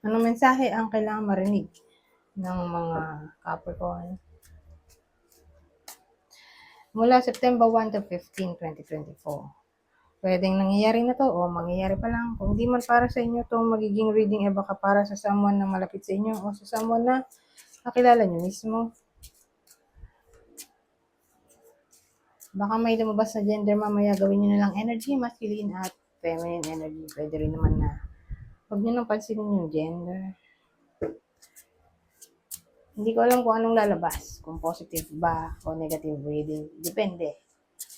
Anong mensahe ang kailangan marinig ng mga Capricorn? Mula September 1 to 15, 2024. Pwedeng nangyayari na to o mangyayari pa lang. Kung di man para sa inyo itong magiging reading, baka para sa someone na malapit sa inyo o sa someone na nakilala nyo mismo. Baka may lumabas na gender mamaya, gawin nyo na lang energy, masculine at feminine energy. Pwede rin naman na huwag nyo nang pansinin yung gender. Hindi ko alam kung anong lalabas, kung positive ba o negative reading. Depende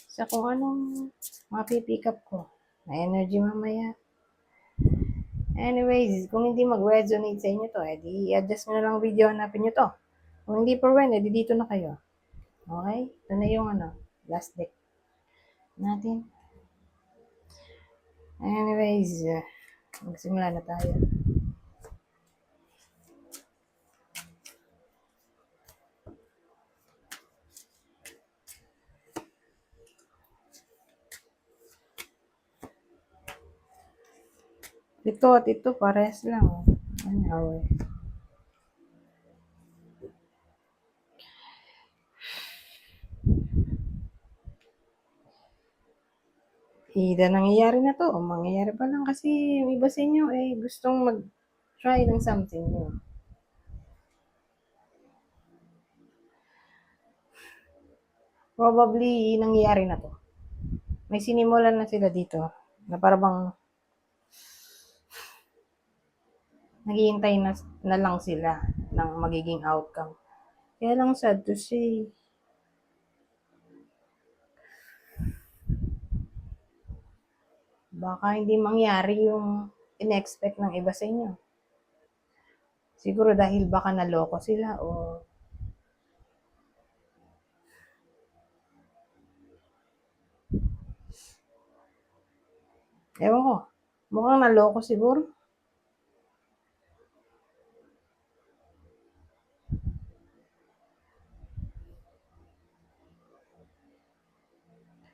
sa kung anong mapipick up ko na energy mamaya. Anyways, kung hindi mag-resonate sa inyo to, edi i-adjust nyo na lang video, hanapin nyo to. Kung hindi pa rin, edi dito na kayo. Okay? Ito na yung last deck natin. Anyways, magsimula na tayo. Ito at ito, pares lang. Ano, either nangyayari na to o mangyayari pa lang kasi yung iba sa inyo gustong mag-try ng something new. Probably nangyayari na to. May sinimulan na sila dito na parang naghihintay na lang sila ng magiging outcome. Kaya lang sad to say, baka hindi mangyari yung in-expect ng iba sa inyo. Siguro dahil baka naloko sila o ewan ko, mukhang naloko siguro.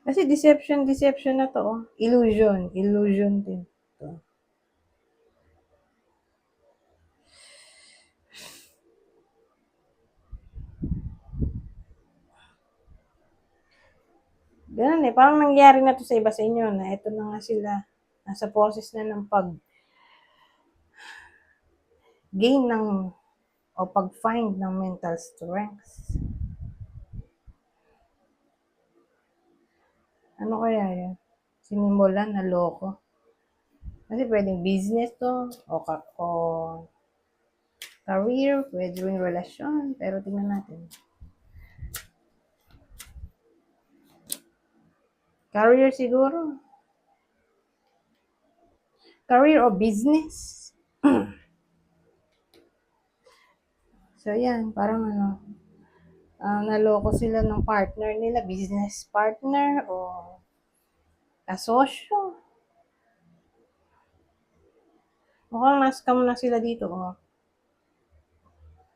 Kasi deception na to. Illusion din to. Ganun parang nangyari na to sa iba sa inyo na ito na nga sila, nasa process na ng pag-gain ng o pag-find ng mental strength. Ano kaya yan? Sinimulan na loko. Kasi pwedeng business to o career, pwede rin relasyon, pero tingnan natin. Career siguro. Career o business. So yan, parang naloko sila ng partner nila, business partner o kasosyo. Mukhang na-scam na sila dito.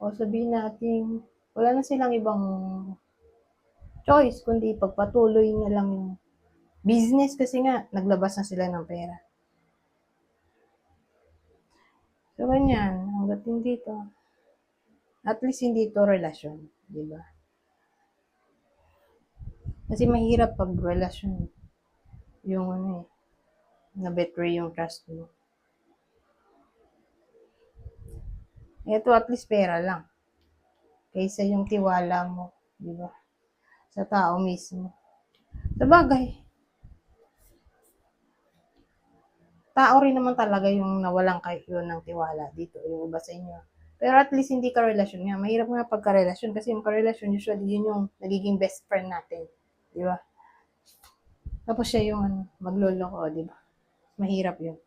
O sabihin natin, wala na silang ibang choice kundi pagpatuloy na lang yung business kasi nga naglabas na sila ng pera. So ganyan, hanggat hindi to, at least hindi to relasyon, di ba? Kasi mahirap pag relasyon yung na-betray yung trust mo. Ito at least pera lang. Kaysa yung tiwala mo, di ba? Sa tao mismo. Sabagay, tao rin naman talaga yung nawalan kayo ng tiwala dito, yung iba sa inyo. Pero at least hindi ka relasyon nga. Mahirap nga pagka-relasyon kasi yung ka-relasyon, usually yun yung nagiging best friend natin. Di ba? Tapos siya yung magloloko, di ba? Mahirap yun.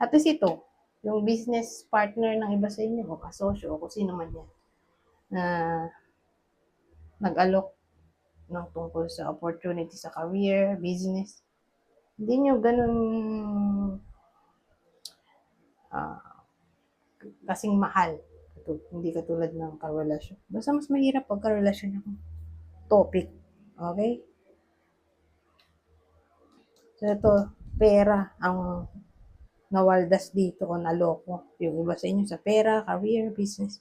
At least ito, yung business partner ng iba sa inyo, o kasosyo, o kung sino man yan, na nag-alok ng tungkol sa opportunity sa career, business. Hindi nyo ganun kasing mahal. Hindi katulad ng karelasyon. Basta mas mahirap pag karelasyon yung topic. Okay? So ito, pera ang nawaldas dito o naloko. Yung iba sa inyo sa pera, career, business.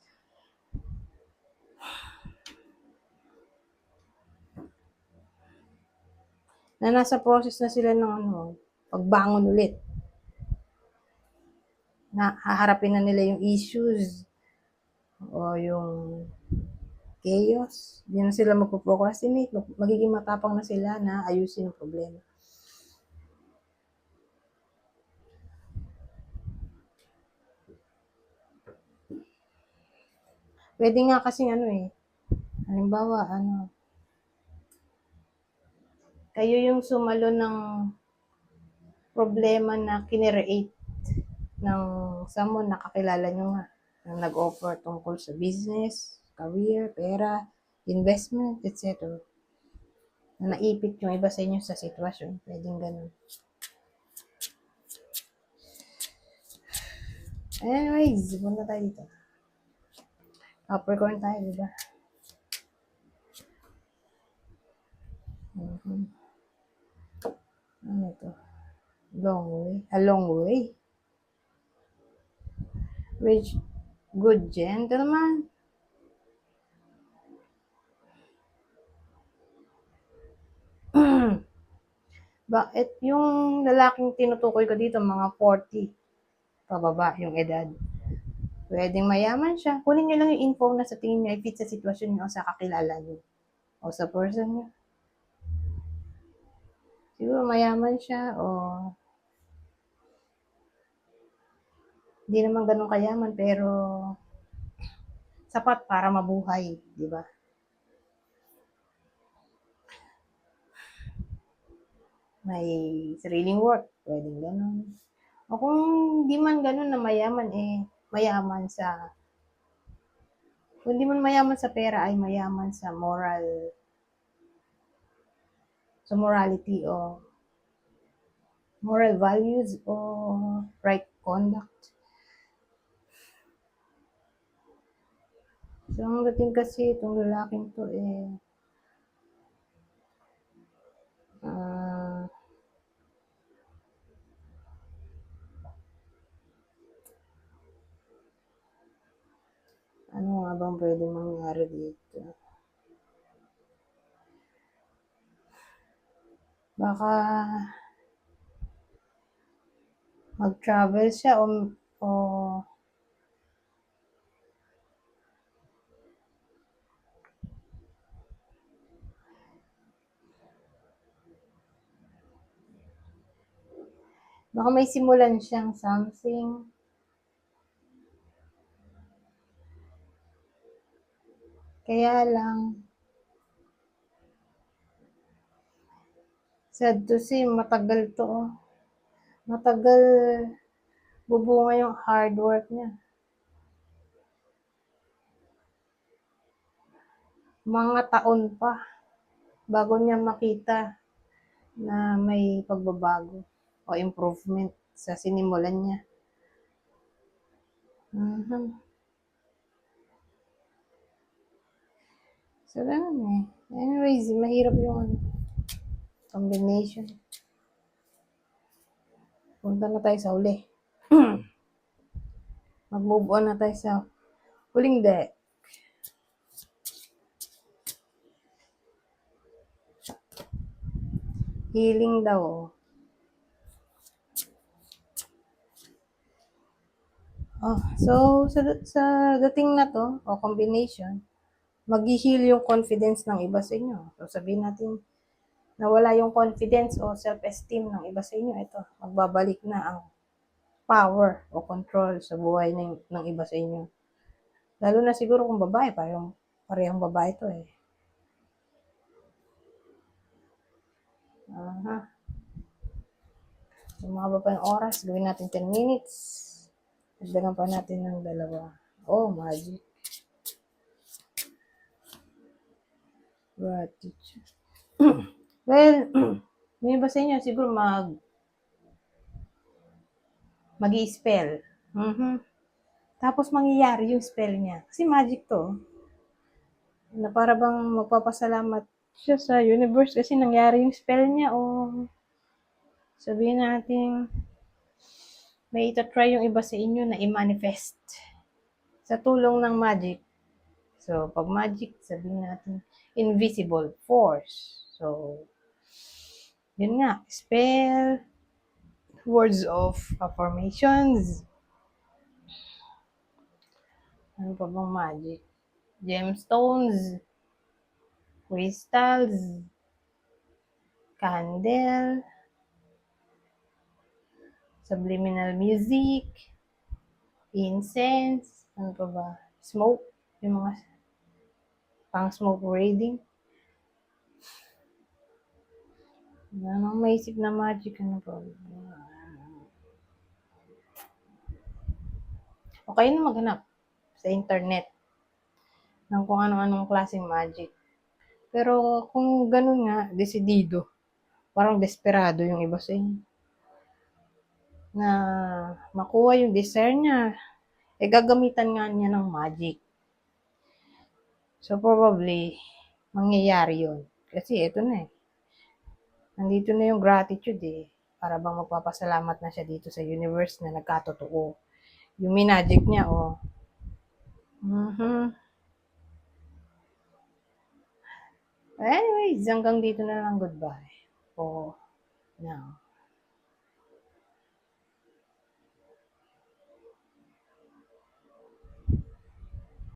Na nasa process na sila ng pagbangon ulit. Na haharapin na nila yung issues o yung chaos. Hindi na sila magpo-procrastinate. Magiging matapang na sila na ayusin yung problema. Pwede nga kasing halimbawa, kayo yung sumalo ng problema na kinereate ng someone na kakilala nyo nga, na nag-offer tungkol sa business, career, pera, investment, etc. Na naipit yung iba sa inyo sa sitwasyon. Pwedeng ganun. Anyways, punta tayo dito. Capricorn tayo, diba? Ano ito? Long way. A long way. Which, good gen. Ito naman. Bakit yung lalaking tinutukoy ko dito, mga 40 pababa yung edad. Pwedeng mayaman siya. Kunin nyo lang yung info na sa tingin nyo ay fit sa sitwasyon nyo o sa kakilala nyo o sa person nyo. Siguro mayaman siya o hindi naman ganun kayaman pero sapat para mabuhay, di ba? May sariling work, pwedeng ganun. O kung di man ganun na mayaman, mayaman sa, kung di man mayaman sa pera, ay mayaman sa morality o moral values o right conduct. So, ang dating kasi itong lalaking to ano nga bang pwede mangyari dito? Baka mag-travel siya o baka may simulan siyang something. Kaya lang, sad to say, matagal to. Matagal bubunga yung hard work niya. Mga taon pa bago niya makita na may pagbabago o improvement sa sinimulan niya. So, ganun Anyways, mahirap yung combination. Punta na tayo sa huli. Mag-move on na tayo sa huling deck. Healing daw. So sa dating na to, o combination, mag-heal yung confidence ng iba sa inyo. So sabihin natin, nawala yung confidence o self-esteem ng iba sa inyo. Ito, magbabalik na ang power o control sa buhay ng iba sa inyo. Lalo na siguro kung babae, parehong babae to Sumaba pa yung oras, gawin natin 10 minutes. Dagdagan pa natin ng 2. Oh, magic. Gratitude. Well, may iba sa inyo siguro mag-i-spell. Tapos mangyayari yung spell niya. Kasi magic to. Na para bang magpapasalamat siya sa universe kasi nangyari yung spell niya o sabihin natin may itatry yung iba sa inyo na i-manifest sa tulong ng magic. So, pag magic, sabihin natin, invisible force. So, yun nga, spell, words of affirmations. Ano pa bang magic? Gemstones, crystals, candle, subliminal music, incense, ano pa ba? Smoke, yung mga pang smoke reading. Ano maisip na magic, ano pa? Okay na maghanap sa internet ng kung ano-anong klaseng magic. Pero kung ganun nga, desidido, parang desperado yung iba sa inyo, na makuha yung desire niya, gagamitan nga niya ng magic. So probably, mangyayari yun. Kasi ito na eh. Nandito na yung gratitude eh. Para bang magpapasalamat na siya dito sa universe na nagkatotoo. Yung minagic niya, oh. Anyways, hanggang dito na lang. Goodbye. For now.